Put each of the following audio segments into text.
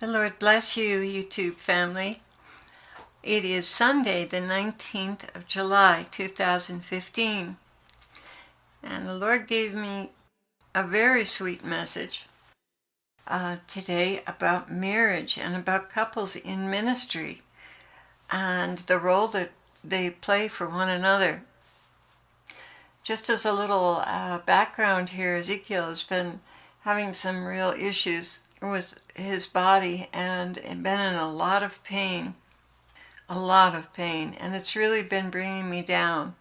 The Lord bless you, YouTube family. It is Sunday, the 19th of July, 2015. And the Lord gave me a very sweet message today about marriage and about couples in ministry and the role that they play for one another. Just as a little background here, Ezekiel has been having some real issues with his body and been in a lot of pain, and it's really been bringing me down.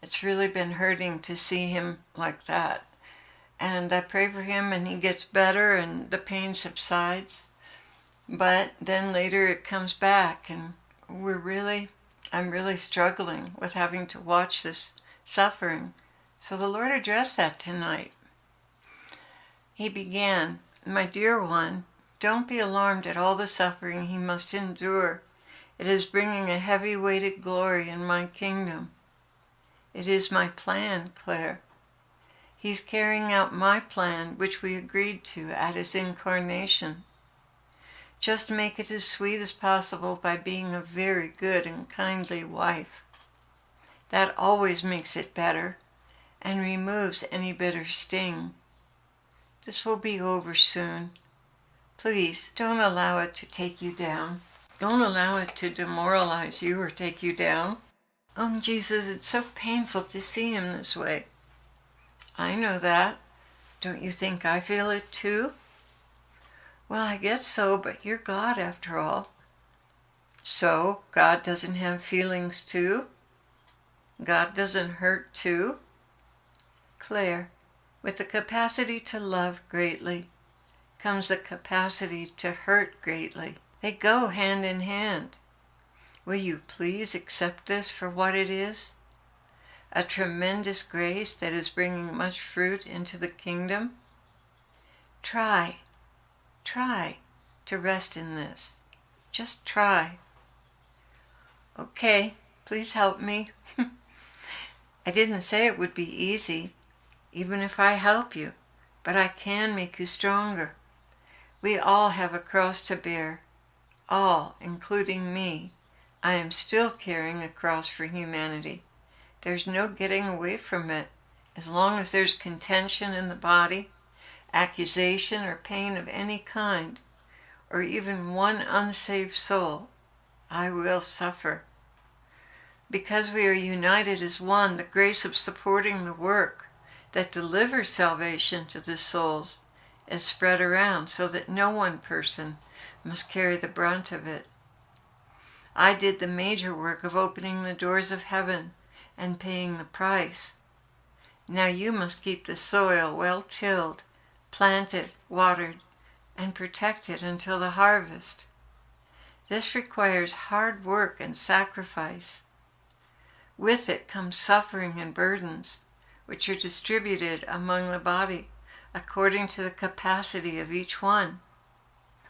It's really been hurting to see him like that. And I pray for him and he gets better and the pain subsides. But then later it comes back and I'm really struggling with having to watch this suffering. So the Lord addressed that tonight. He began, "My dear one, don't be alarmed at all the suffering he must endure. It is bringing a heavy-weighted glory in my kingdom. It is my plan, Clare. He's carrying out my plan, which we agreed to at his incarnation. Just make it as sweet as possible by being a very good and kindly wife. That always makes it better and removes any bitter sting. This will be over soon. Please don't allow it to take you down. Don't allow it to demoralize you or take you down. Oh, Jesus, it's so painful to see him this way. I know that. Don't you think I feel it too? Well, I guess so, but you're God after all. So, God doesn't have feelings too? God doesn't hurt too? Clare, with the capacity to love greatly comes the capacity to hurt greatly. They go hand in hand. Will you please accept this for what it is? A tremendous grace that is bringing much fruit into the kingdom? Try to rest in this. Just try. Okay, please help me. I didn't say it would be easy, even if I help you, but I can make you stronger. We all have a cross to bear. All, including me. I am still carrying a cross for humanity. There's no getting away from it. As long as there's contention in the body, accusation or pain of any kind, or even one unsaved soul, I will suffer. Because we are united as one, the grace of supporting the work that delivers salvation to the souls is spread around so that no one person must carry the brunt of it. I did the major work of opening the doors of heaven and paying the price. Now you must keep the soil well tilled, planted, watered, and protected until the harvest. This requires hard work and sacrifice. With it comes suffering and burdens, which are distributed among the body according to the capacity of each one.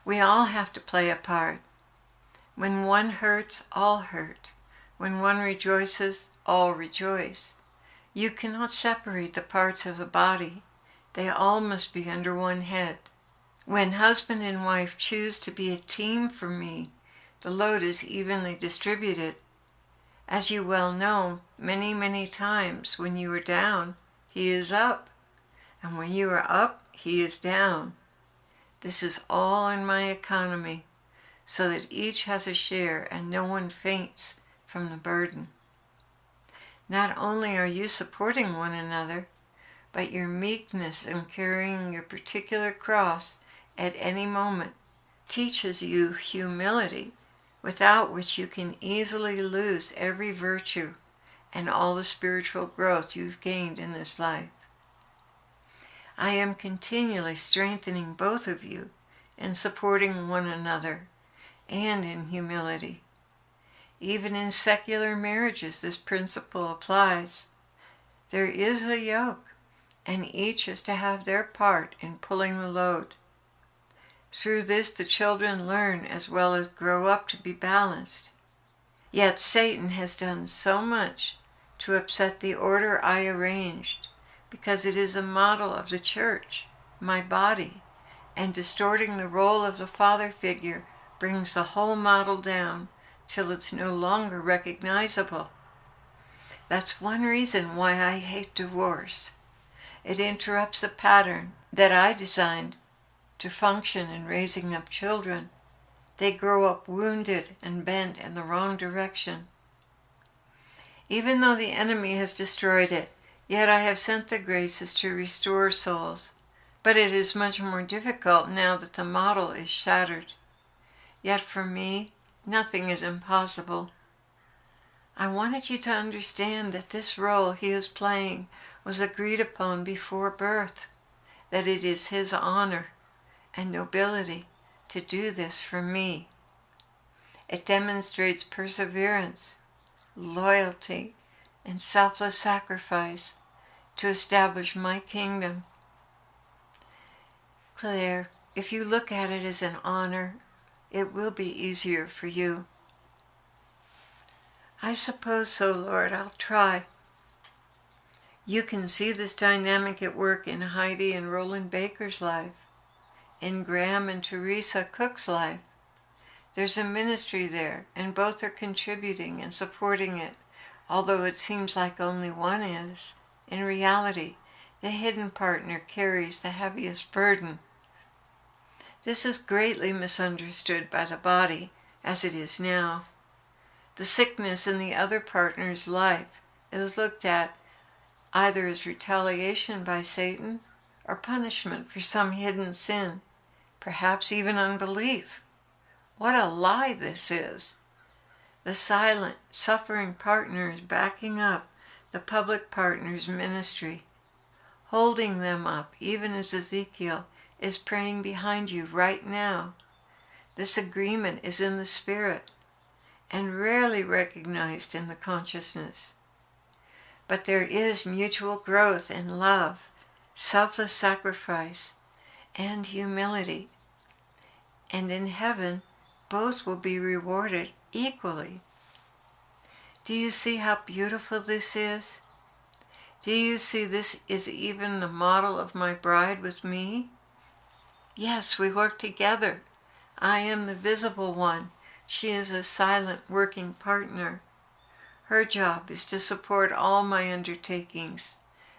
We all have to play a part. When one hurts, all hurt. When one rejoices, all rejoice. You cannot separate the parts of the body. They all must be under one head. When husband and wife choose to be a team for me, the load is evenly distributed. As you well know, many times when you are down, he is up. And when you are up, he is down. This is all in my economy, so that each has a share and no one faints from the burden. Not only are you supporting one another, but your meekness in carrying your particular cross at any moment teaches you humility, without which you can easily lose every virtue and all the spiritual growth you've gained in this life. I am continually strengthening both of you in supporting one another and in humility. Even in secular marriages, this principle applies. There is a yoke, and each is to have their part in pulling the load. Through this, the children learn as well as grow up to be balanced. Yet Satan has done so much to upset the order I arranged, because it is a model of the church, my body, and distorting the role of the father figure brings the whole model down till it's no longer recognizable. That's one reason why I hate divorce. It interrupts the pattern that I designed to function in raising up children. They grow up wounded and bent in the wrong direction. Even though the enemy has destroyed it, yet I have sent the graces to restore souls. But it is much more difficult now that the model is shattered. Yet for me, nothing is impossible. I wanted you to understand that this role he is playing was agreed upon before birth, that it is his honor and nobility to do this for me. It demonstrates perseverance, loyalty, and selfless sacrifice to establish my kingdom. Claire, if you look at it as an honor, it will be easier for you. I suppose so, Lord. I'll try. You can see this dynamic at work in Heidi and Roland Baker's life, in Graham and Teresa Cook's life. There's a ministry there, and both are contributing and supporting it, although it seems like only one is. In reality, the hidden partner carries the heaviest burden. This is greatly misunderstood by the body, as it is now. The sickness in the other partner's life is looked at either as retaliation by Satan or punishment for some hidden sin, perhaps even unbelief. What a lie this is! The silent, suffering partner is backing up the public partner's ministry, holding them up even as Ezekiel is praying behind you right now. This agreement is in the spirit and rarely recognized in the consciousness. But there is mutual growth in love, selfless sacrifice, and humility. And in heaven, both will be rewarded equally. Do you see how beautiful this is? Do you see this is even the model of my bride with me? Yes, we work together. I am the visible one. She is a silent working partner. Her job is to support all my undertakings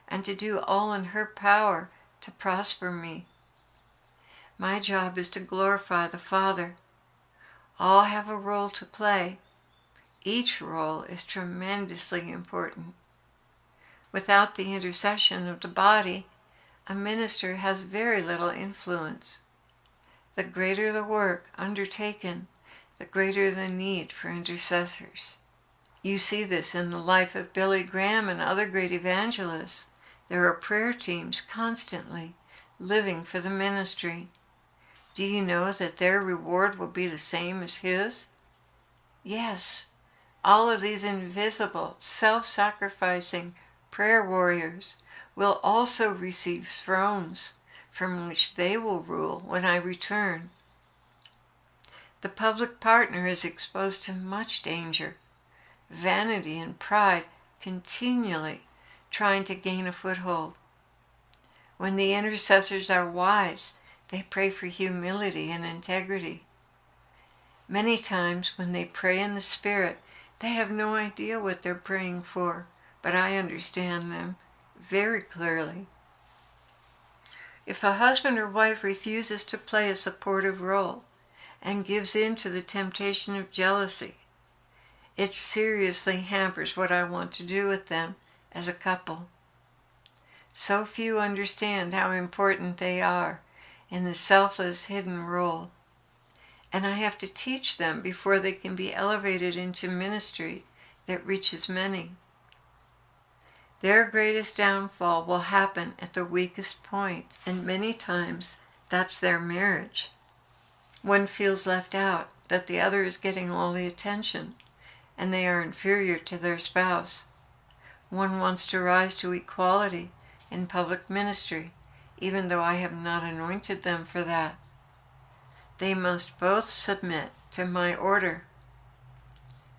and to do all in her power to prosper me. My job is to glorify the Father. All have a role to play. Each role is tremendously important. Without the intercession of the body, a minister has very little influence. The greater the work undertaken, the greater the need for intercessors. You see this in the life of Billy Graham and other great evangelists. There are prayer teams constantly living for the ministry. Do you know that their reward will be the same as his? Yes, all of these invisible, self-sacrificing prayer warriors will also receive thrones from which they will rule when I return. The public partner is exposed to much danger, vanity and pride continually trying to gain a foothold. When the intercessors are wise, they pray for humility and integrity. Many times when they pray in the Spirit, they have no idea what they're praying for, but I understand them very clearly. If a husband or wife refuses to play a supportive role and gives in to the temptation of jealousy, it seriously hampers what I want to do with them as a couple. So few understand how important they are in the selfless hidden role, and I have to teach them before they can be elevated into ministry that reaches many. Their greatest downfall will happen at the weakest point, and many times that's their marriage. One feels left out, that the other is getting all the attention, and they are inferior to their spouse. One wants to rise to equality in public ministry, even though I have not anointed them for that. They must both submit to my order.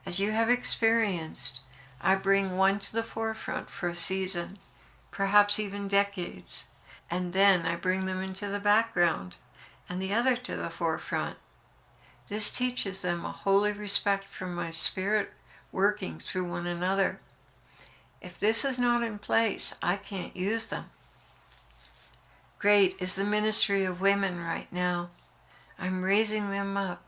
As you have experienced, I bring one to the forefront for a season, perhaps even decades, and then I bring them into the background and the other to the forefront. This teaches them a holy respect for my spirit working through one another. If this is not in place, I can't use them. Great is the ministry of women right now. I'm raising them up,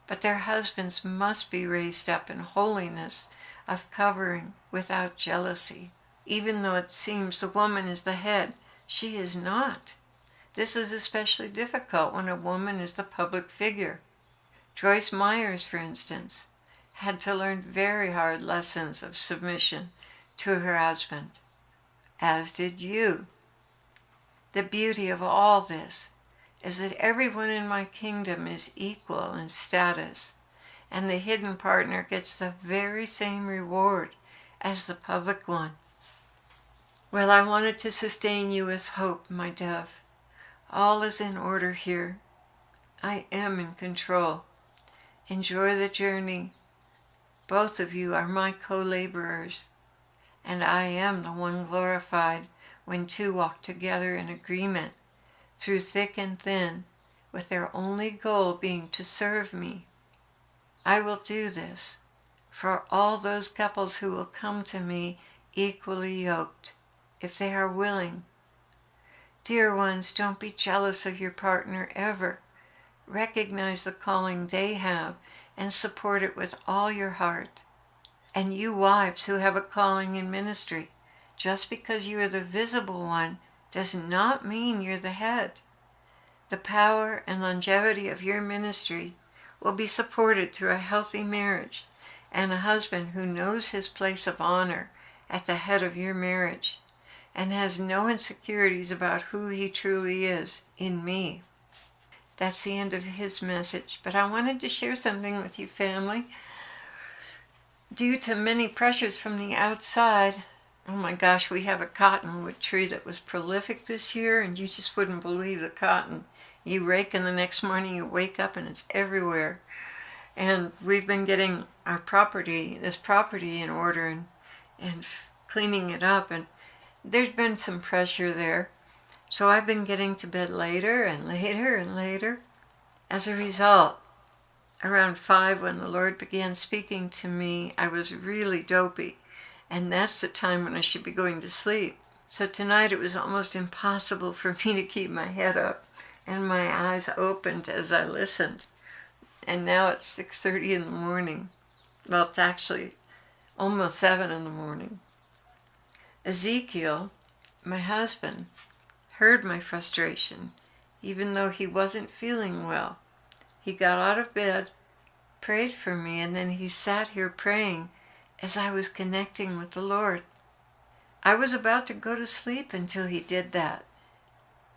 but their husbands must be raised up in holiness of covering without jealousy. Even though it seems the woman is the head, she is not. This is especially difficult when a woman is the public figure. Joyce Myers, for instance, had to learn very hard lessons of submission to her husband, as did you. The beauty of all this is that everyone in my kingdom is equal in status, and the hidden partner gets the very same reward as the public one. Well, I wanted to sustain you with hope, my dove. All is in order here. I am in control. Enjoy the journey. Both of you are my co-laborers, and I am the one glorified when two walk together in agreement, through thick and thin, with their only goal being to serve me. I will do this for all those couples who will come to me equally yoked, if they are willing. Dear ones, don't be jealous of your partner ever. Recognize the calling they have and support it with all your heart. And you wives who have a calling in ministry, just because you are the visible one does not mean you're the head. The power and longevity of your ministry will be supported through a healthy marriage and a husband who knows his place of honor at the head of your marriage and has no insecurities about who he truly is in me. That's the end of his message, but I wanted to share something with you, family. Due to many pressures from the outside, oh my gosh, we have a cottonwood tree that was prolific this year, and you just wouldn't believe the cotton. You rake and the next morning you wake up and it's everywhere. And we've been getting our this property in order and cleaning it up, and there's been some pressure there. So I've been getting to bed later and later and later. As a result, around 5 when the Lord began speaking to me, I was really dopey. And that's the time when I should be going to sleep. So tonight it was almost impossible for me to keep my head up and my eyes opened as I listened. And now it's 6:30 in the morning. Well, it's actually almost 7 in the morning. Ezekiel, my husband, heard my frustration, even though he wasn't feeling well. He got out of bed, prayed for me, and then he sat here praying as I was connecting with the Lord. I was about to go to sleep until he did that.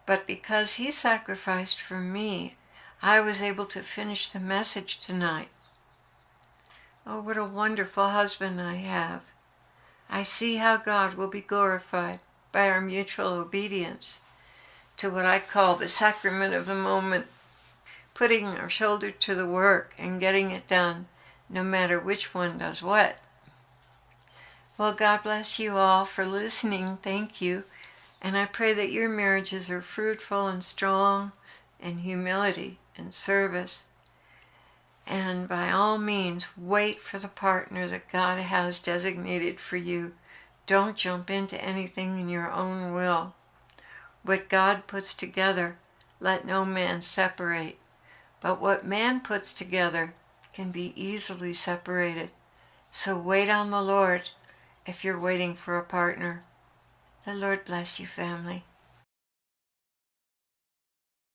But because he sacrificed for me, I was able to finish the message tonight. Oh, what a wonderful husband I have. I see how God will be glorified by our mutual obedience to what I call the sacrament of the moment, putting our shoulder to the work and getting it done, no matter which one does what. Well, God bless you all for listening. Thank you. And I pray that your marriages are fruitful and strong in humility and service. And by all means, wait for the partner that God has designated for you. Don't jump into anything in your own will. What God puts together, let no man separate. But what man puts together can be easily separated. So wait on the Lord if you're waiting for a partner. The Lord bless you, family.